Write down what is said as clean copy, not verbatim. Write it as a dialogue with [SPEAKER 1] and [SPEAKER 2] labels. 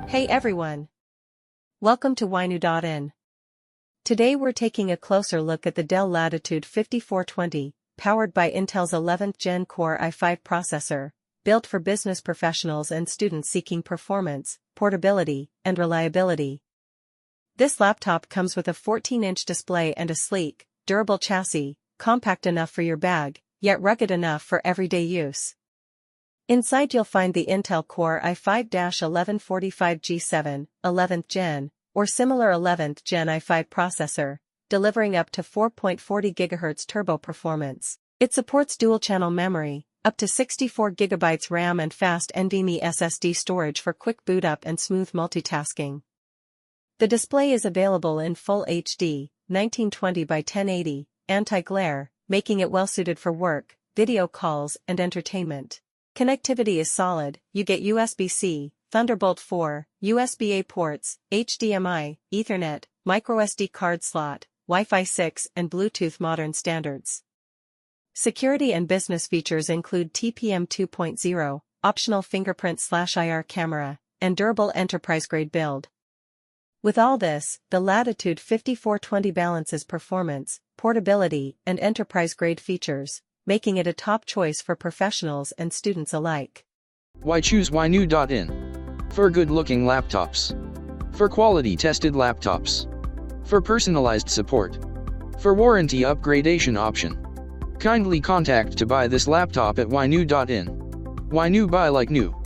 [SPEAKER 1] Hey everyone! Welcome to whynew.in. Today we're taking a closer look at the Dell Latitude 5420, powered by Intel's 11th Gen Core i5 processor, built for business professionals and students seeking performance, portability, and reliability. This laptop comes with a 14-inch display and a sleek, durable chassis, compact enough for your bag, yet rugged enough for everyday use. Inside you'll find the Intel Core i5-1145G7, 11th Gen, or similar 11th Gen i5 processor, delivering up to 4.40 GHz turbo performance. It supports dual-channel memory, up to 64 GB RAM and fast NVMe SSD storage for quick boot up and smooth multitasking. The display is available in Full HD, 1920 by 1080, anti-glare, making it well-suited for work, video calls, and entertainment. Connectivity is solid. You get USB-C, Thunderbolt 4, USB-A ports, HDMI, Ethernet, microSD card slot, Wi-Fi 6 and Bluetooth modern standards. Security and business features include TPM 2.0, optional fingerprint/IR camera, and durable enterprise-grade build. With all this, the Latitude 5420 balances performance, portability, and enterprise-grade features, making it a top choice for professionals and students alike.
[SPEAKER 2] Why choose whynew.in? For good-looking laptops. For quality-tested laptops. For personalized support. For warranty upgradation option. Kindly contact to buy this laptop at whynew.in. Whynew, buy like new.